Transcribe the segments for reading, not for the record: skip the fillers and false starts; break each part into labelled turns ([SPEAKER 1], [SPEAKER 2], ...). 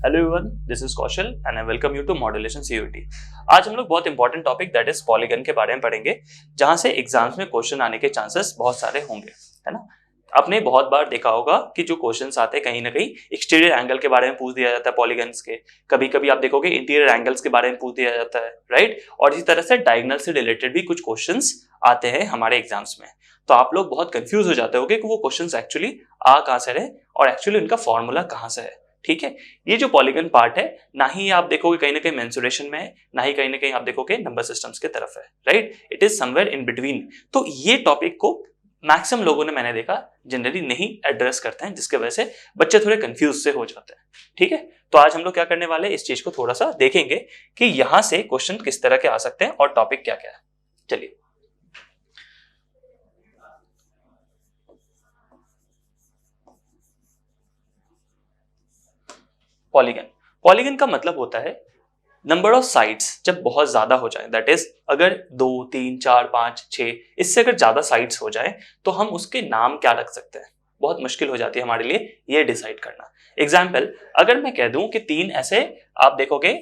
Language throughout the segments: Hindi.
[SPEAKER 1] Hello everyone, this is Kaushal and I welcome you to modulation CUT. आज हम लोग बहुत important topic that is polygon के बारे में पढ़ेंगे, जहां से एग्जाम्स में क्वेश्चन आने के चांसेस बहुत सारे होंगे, है ना। आपने बहुत बार देखा होगा कि जो क्वेश्चंस आते हैं कहीं ना कहीं एक्सटीरियर एंगल के बारे में पूछ दिया जाता है पॉलीगन्स के, कभी कभी आप देखोगे इंटीरियर एंगल्स के बारे में पूछ दिया जाता है, राइट। और इसी तरह से डायगोनल से रिलेटेड भी कुछ क्वेश्चंस आते हैं हमारे एग्जाम्स में। तो आप लोग बहुत कंफ्यूज हो जाते होगे कि वो क्वेश्चंस एक्चुअली आ कहां से रहे और एक्चुअली उनका फॉर्मूला कहां से है, ठीक है। ये जो पॉलीगन पार्ट है, ना ही आप देखोगे कहीं ना कहीं मेंसुरेशन में है, ना ही कहीं ना कहीं आप देखोगे नंबर सिस्टम्स की तरफ है, right. It is somewhere in between. तो ये टॉपिक को मैक्सिमम लोगों ने मैंने देखा जनरली नहीं एड्रेस करते हैं, जिसके वजह से बच्चे थोड़े कंफ्यूज से हो जाते हैं, ठीक है। तो आज हम लोग क्या करने वाले हैं, इस चीज को थोड़ा सा देखेंगे कि यहां से क्वेश्चन किस तरह के आ सकते हैं और टॉपिक क्या क्या है। चलिए, पॉलीगन। पॉलीगन का मतलब होता है नंबर ऑफ साइड्स जब बहुत ज्यादा हो जाए, दैट इज अगर 2, 3, 4, 5, 6 इससे अगर ज्यादा साइड्स हो जाए तो हम उसके नाम क्या रख सकते हैं। बहुत मुश्किल हो जाती है हमारे लिए ये डिसाइड करना। एग्जाम्पल, अगर मैं कह दूं कि 3 ऐसे आप देखोगे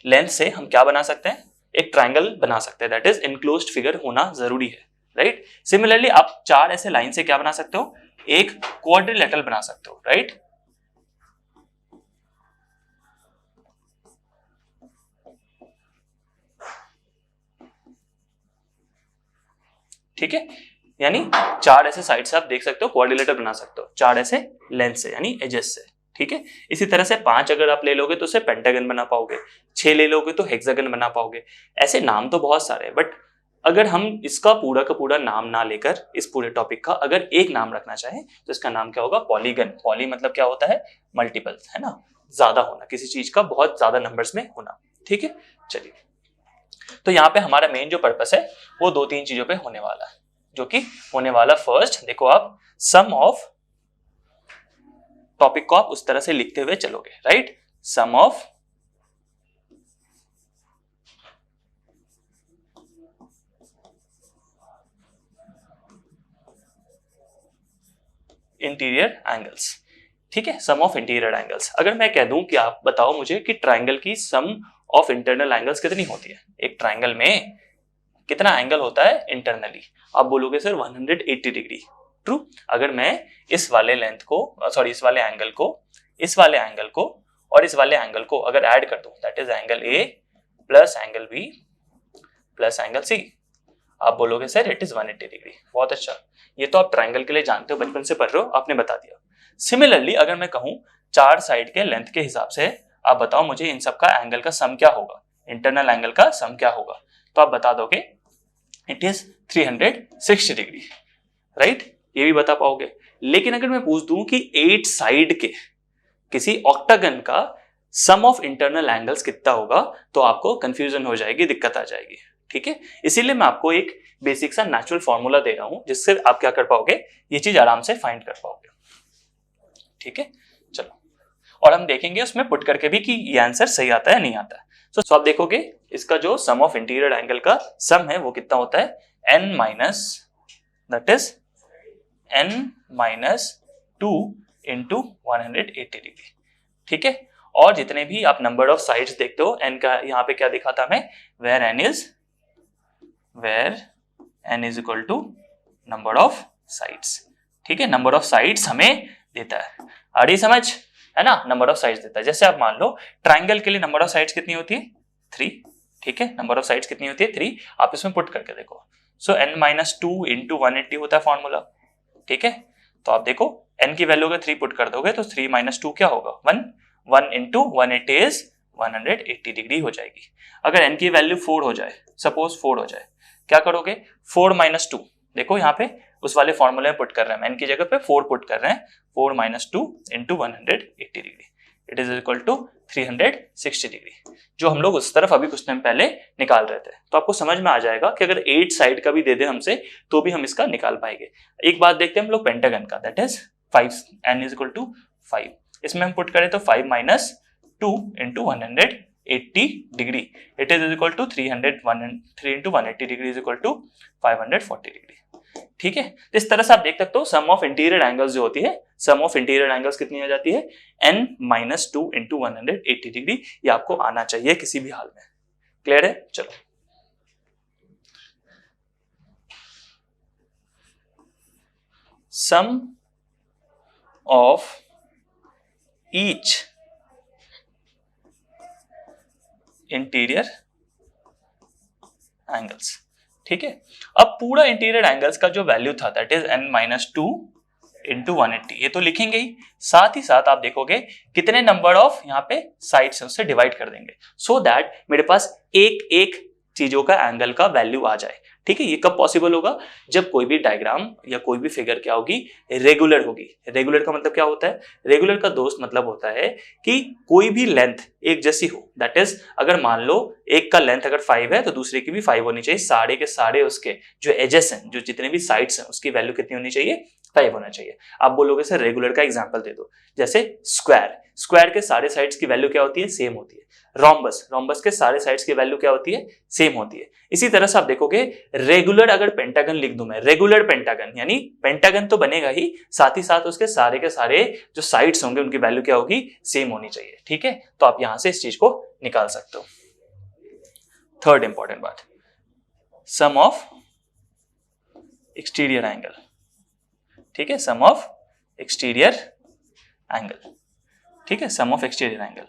[SPEAKER 1] लेंथ से हम क्या बना सकते हैं, एक ट्राइंगल बना सकते हैं, दैट इज इनक्लोज्ड फिगर होना जरूरी है, राइट। सिमिलरली आप 4 ऐसे लाइन से क्या बना सकते हो, एक क्वाड्रिलेटरल बना सकते हो, राइट। ठीक है, यानी 4 ऐसे साइड से आप देख सकते हो क्वाड्रिलेटरल बना सकते हो, 4 ऐसे लेंथ से यानी एजेस से, ठीक है। इसी तरह से 5 अगर आप ले लोगे तो उसे पेंटागन बना पाओगे, 6 ले लोगे तो हेक्सागन बना पाओगे। ऐसे नाम तो बहुत सारे हैं, बट अगर हम इसका पूरा का पूरा नाम ना लेकर इस पूरे टॉपिक का अगर एक नाम रखना चाहें तो इसका नाम क्या होगा, पॉलीगन। पॉली मतलब क्या होता है, मल्टीपल, है ना, ज्यादा होना, किसी चीज का बहुत ज्यादा नंबर्स में होना, ठीक है। चलिए, तो यहाँ पे हमारा मेन जो पर्पस है वो 2-3 चीजों पे होने वाला है, जो कि होने वाला फर्स्ट, देखो आप सम ऑफ, टॉपिक को आप उस तरह से लिखते हुए चलोगे, right. Sum of interior angles, ठीक है, सम ऑफ इंटीरियर एंगल्स। अगर मैं कह दूं कि आप बताओ मुझे कि ट्राइंगल की सम ऑफ इंटरनल एंगल्स कितनी होती है, एक ट्राइंगल में कितना एंगल होता है इंटरनली, आप बोलोगे सर 180 डिग्री। ट्रू। अगर मैं इस वाले लेंथ को, सॉरी इस वाले एंगल को, इस वाले एंगल को और इस वाले एंगल को अगर ऐड कर दूं, that is angle A plus angle B plus angle C, आप बोलोगे सर इट इज 180 डिग्री। बहुत अच्छा, ये तो आप ट्राइंगल के लिए जानते हो, बचपन से पढ़ रहे हो, आपने बता दिया। सिमिलरली अगर मैं कहूं 4 साइड के लेंथ के हिसाब से आप बताओ मुझे इन सब का एंगल का सम क्या होगा, इंटरनल एंगल का सम क्या होगा, तो आप बता दोगे इट इज 360 डिग्री, राइट। ये भी बता पाओगे। लेकिन अगर मैं पूछ दूं कि 8 साइड के किसी ऑक्टागन का सम ऑफ इंटरनल एंगल्स कितना होगा, तो आपको कंफ्यूजन हो जाएगी, दिक्कत आ जाएगी, ठीक है। इसीलिए मैं आपको एक बेसिक सा नेचुरल फॉर्मूला दे रहा हूं, जिससे आप क्या कर पाओगे, ये चीज आराम से फाइंड कर पाओगे, ठीक है। चलो, और हम देखेंगे उसमें पुट करके भी कि ये आंसर सही आता है नहीं आता है। तो आप देखोगे इसका जो सम ऑफ इंटीरियर एंगल का सम है वो कितना होता है, n minus, that is n minus 2 into 180 degree, ठीक है। और जितने भी आप नंबर ऑफ साइड्स देखते हो, n का यहाँ पे क्या दिखा था मैं, where n is equal to number of sides, ठीक है। नंबर ऑफ साइड्स हमें देता है, आ रही समझ, है ना, नंबर ऑफ साइड्स देता है। जैसे आप मान लो ट्राइंगल के लिए नंबर ऑफ साइड्स कितनी होती है, 3, ठीक है। नंबर ऑफ साइड्स कितनी होती है, 3। आप इसमें पुट करके देखो, सो n माइनस 2 इंटू 180 होता है फॉर्मूला, ठीक है। तो आप देखो n की वैल्यू अगर 3 पुट कर दोगे तो 3 माइनस 2 क्या होगा, 1, 1 इंटू 180 इज 180 डिग्री हो जाएगी। अगर n की वैल्यू 4 हो जाए, सपोज 4 हो जाए, क्या करोगे, 4 माइनस 2, देखो यहाँ पे उस वाले फॉर्मूले में पुट कर रहे हैं, n की जगह पे 4 पुट कर रहे हैं, 4 minus 2 into 180 degree, it is equal to 360 degree, जो हम लोग उस तरफ अभी कुछ टाइम पहले निकाल रहे थे। तो आपको समझ में आ जाएगा कि अगर 8 साइड का भी दे दे हमसे तो भी हम इसका निकाल पाएंगे। एक बात देखते हैं हम लोग पेंटागन का, that is 5, n is equal to 5, इसमें हम पुट करें तो 5 minus 2 into 180 degree, it is equal to 3 into 180 degree is equal to 540 degree, ठीक है, तो इस तरह से आप देख सकते हो सम ऑफ इंटीरियर एंगल्स जो होती है, सम ऑफ इंटीरियर एंगल्स कितनी आ जाती है, n-2 इंटू 180 डिग्री। ये आपको आना चाहिए किसी भी हाल में। क्लियर है? चलो सम ऑफ ईच इंटीरियर एंगल्स। ठीक है, अब पूरा इंटीरियर एंगल्स का जो वैल्यू था दैट इज n-2 इंटू 180, ये तो लिखेंगे ही, साथ ही साथ आप देखोगे कितने नंबर ऑफ यहाँ पे साइड्स है उससे डिवाइड कर देंगे सो दैट मेरे पास एक एक चीजों का एंगल का वैल्यू आ जाए। ठीक है, ये कब पॉसिबल होगा, जब कोई भी डायग्राम या कोई भी फिगर क्या होगी, रेगुलर होगी। रेगुलर का मतलब क्या होता है, रेगुलर का दोस्त मतलब होता है कि कोई भी लेंथ एक जैसी हो। दैट इज अगर मान लो एक का लेंथ अगर 5 है तो दूसरे की भी 5 होनी चाहिए, सारे के सारे उसके जो एजेस हैं, जो जितने भी साइड्स हैं, उसकी वैल्यू कितनी होनी चाहिए, 5 होना चाहिए। आप बोलोगे सर रेगुलर का एग्जांपल दे दो, जैसे स्क्वायर, स्क्वायर के सारे साइड्स की वैल्यू क्या होती है, सेम होती है। रोम्बस, रोम्बस के सारे साइड्स की वैल्यू क्या होती है, सेम होती है। इसी तरह से आप देखोगे रेगुलर अगर पेंटागन लिख दूं मैं, रेगुलर पेंटागन यानी पेंटागन तो बनेगा ही, साथ ही साथ उसके सारे के सारे जो साइड्स होंगे उनकी वैल्यू क्या होगी, सेम होनी चाहिए। ठीक है, तो आप यहां से इस चीज को निकाल सकते हो। थर्ड इंपॉर्टेंट बात, सम ऑफ एक्सटीरियर एंगल। ठीक है, सम ऑफ एक्सटीरियर एंगल। ठीक है, सम ऑफ एक्सटीरियर एंगल।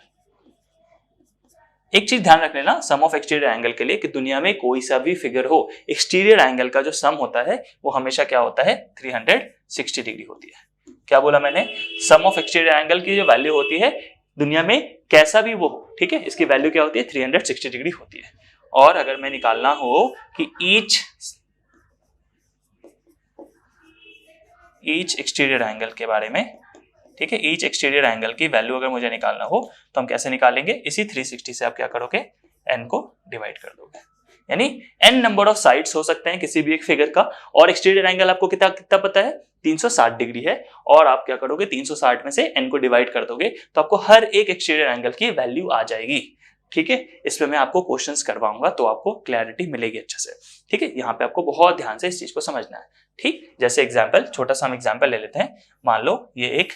[SPEAKER 1] एक चीज ध्यान रख लेना सम ऑफ एक्सटीरियर एंगल के लिए कि दुनिया में कोई सा भी फिगर हो, एक्सटीरियर एंगल का जो सम होता है वो हमेशा क्या होता है, 360 डिग्री होती है। क्या बोला मैंने, सम ऑफ एक्सटीरियर एंगल की जो वैल्यू होती है दुनिया में कैसा भी वो हो, ठीक है, इसकी वैल्यू क्या होती है, 360 डिग्री होती है। और अगर मैं निकालना हो कि ईच एक्सटीरियर एंगल के बारे में, ठीक है, ईच एक्सटीरियर एंगल की वैल्यू अगर मुझे निकालना हो तो हम कैसे निकालेंगे, इसी 360 से आप क्या करोगे, n को डिवाइड कर दोगे। यानी n नंबर ऑफ साइड्स हो सकते हैं किसी भी एक फिगर का, और एक्सटीरियर एंगल आपको कितना कितना पता है, 360 डिग्री है, और आप क्या करोगे 360 में से n को डिवाइड कर दोगे तो आपको हर एक एक्सटीरियर एंगल की वैल्यू आ जाएगी। ठीक है, इस पे मैं आपको क्वेश्चंस करवाऊंगा तो आपको क्लैरिटी मिलेगी अच्छे से। ठीक है, यहाँ पे आपको बहुत ध्यान से इस चीज को समझना है। ठीक, जैसे एग्जाम्पल, छोटा सा हम एग्जाम्पल ले लेते हैं। मान लो ये एक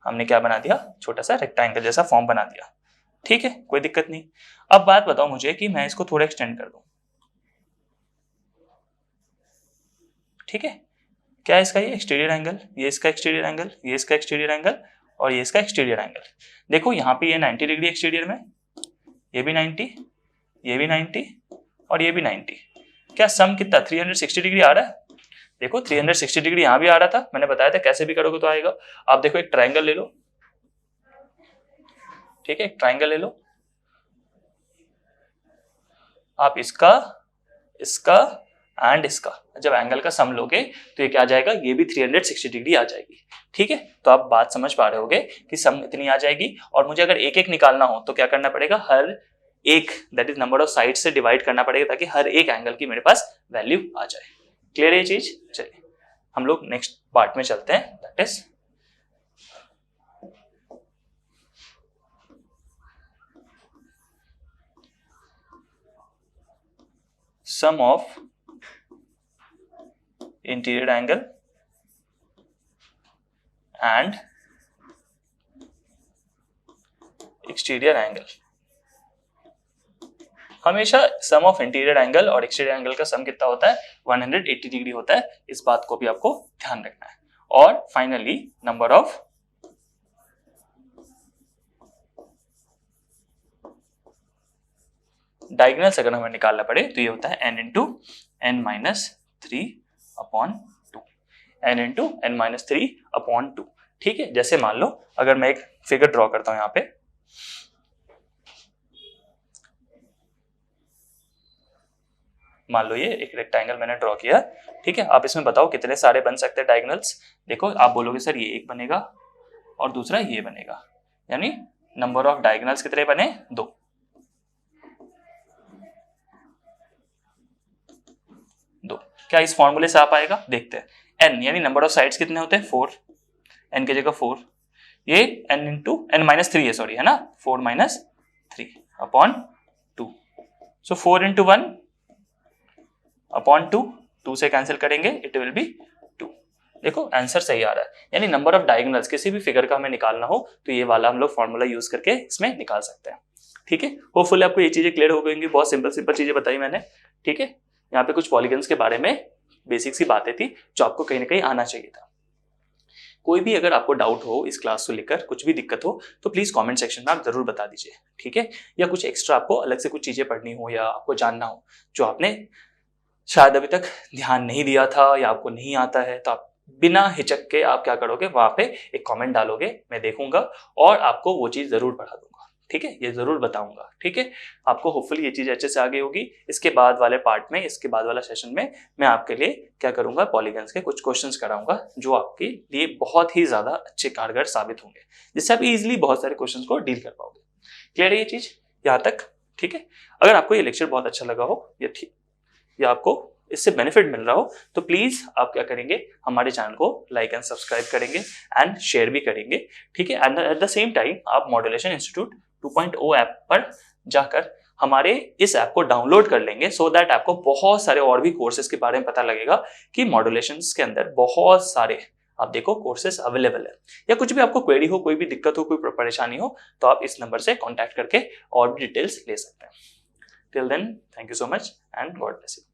[SPEAKER 1] हमने क्या बना दिया, छोटा सा रेक्टेंगल जैसा फॉर्म बना दिया। ठीक है, कोई दिक्कत नहीं। अब बात बताओ मुझे कि मैं इसको थोड़ा एक्सटेंड कर दूं। ठीक है, क्या इसका ये एक्सटीरियर एंगल, ये इसका एक्सटीरियर एंगल, ये इसका एक्सटीरियर एंगल और ये इसका एक्सटीरियर एंगल। देखो यहाँ पे ये 90 डिग्री एक्सटीरियर में, ये भी 90, ये भी 90 और ये भी 90। क्या सम कितना 360 डिग्री आ रहा है? देखो 360 डिग्री यहां भी आ रहा था, मैंने बताया था कैसे भी करोगे तो आएगा। आप देखो एक ट्रायंगल ले लो, ठीक है, एक ट्रायंगल ले लो, आप इसका, इसका एंड इसका जब एंगल का सम लोगे तो ये क्या आ जाएगा, ये भी 360 डिग्री आ जाएगी। ठीक है, तो आप बात समझ पा रहे होगे कि सम इतनी आ जाएगी, और मुझे अगर एक एक निकालना हो तो क्या करना पड़ेगा, हर एक that is number of side से डिवाइड करना पड़ेगा ताकि हर एक एंगल की मेरे पास वैल्यू आ जाए। क्लियर है ये चीज? चलिए हम लोग नेक्स्ट पार्ट में चलते हैं, that is sum of interior angle and exterior angle. हमेशा सम ऑफ इंटीरियर एंगल और एक्सटीरियर एंगल का सम कितना होता है, 180 डिग्री होता है। इस बात को भी आपको ध्यान रखना है। और फाइनली नंबर ऑफ डायगोनल्स अगर हमें निकालना पड़े तो ये होता है n into n minus 3 upon 2, n into n minus 3 upon 2। ठीक है, जैसे मान लो अगर मैं एक फिगर ड्रॉ करता हूं यहाँ पे, मान लो ये एक रेक्टेंगल मैंने ड्रॉ किया। ठीक है, आप इसमें बताओ कितने सारे बन सकते हैं डायगोनल्स। देखो आप बोलोगे सर ये एक बनेगा और दूसरा ये बनेगा, यानी नंबर ऑफ डायगोनल्स कितने बने, 2। क्या इस फॉर्मूले से आ पाएगा, देखते हैं। n यानी नंबर ऑफ साइड्स कितने होते हैं, 4, n की जगह 4, ये n इंटू n माइनस 3 है, सॉरी है ना, 4 माइनस 3 अपॉन 2, सो 4 इंटू 1 अपॉन 2 2 से कैंसिल करेंगे इट विल बी 2। देखो आंसर सही आ रहा है, यानी नंबर ऑफ डायगोनल्स किसी भी फिगर का हमें निकालना हो तो ये वाला हम लोग फॉर्मूला यूज करके इसमें निकाल सकते हैं। ठीक है, होपफुली आपको ये चीजें क्लियर हो गई। बहुत सिंपल चीजें बताई मैंने। ठीक है, यहाँ पे कुछ पॉलीगन्स के बारे में बेसिक सी बातें थी जो आपको कहीं ना कहीं आना चाहिए था। कोई भी अगर आपको डाउट हो इस क्लास को लेकर, कुछ भी दिक्कत हो तो प्लीज कमेंट सेक्शन में आप जरूर बता दीजिए। ठीक है, या कुछ एक्स्ट्रा आपको अलग से कुछ चीजें पढ़नी हो या आपको जानना हो जो आपने शायद अभी तक ध्यान नहीं दिया था या आपको नहीं आता है, तो आप बिना हिचक के आप क्या करोगे, वहां पे एक कमेंट डालोगे, मैं देखूंगा और आपको वो चीज जरूर पढ़ा दूंगा। ठीक है, ये जरूर बताऊंगा। ठीक है, आपको होपफुली ये चीज अच्छे से आगे होगी। इसके बाद वाले पार्ट में, इसके बाद वाला सेशन में मैं आपके लिए क्या करूंगा, पॉलीगन्स के कुछ क्वेश्चंस कराऊंगा जो आपके लिए बहुत ही ज्यादा अच्छे कारगर साबित होंगे, जिससे आप इजिली बहुत सारे क्वेश्चंस को डील कर पाओगे। क्लियर है ये चीज यहाँ तक? ठीक है, अगर आपको ये लेक्चर बहुत अच्छा लगा हो या आपको इससे बेनिफिट मिल रहा हो तो प्लीज आप क्या करेंगे, हमारे चैनल को लाइक एंड सब्सक्राइब करेंगे एंड शेयर भी करेंगे। ठीक है, and at the same time आप मॉड्यूलेशन इंस्टीट्यूट 2.0 ऐप पर जाकर हमारे इस ऐप को डाउनलोड कर लेंगे, सो दैट आपको बहुत सारे और भी कोर्सेज के बारे में पता लगेगा कि मॉड्यूलेशन के अंदर बहुत सारे आप देखो कोर्सेज अवेलेबल है। या कुछ भी आपको क्वेरी हो, कोई भी दिक्कत हो, कोई परेशानी हो तो आप इस नंबर से कॉन्टैक्ट करके और भी डिटेल्स ले सकते हैं। Till then, thank you so much and God bless you.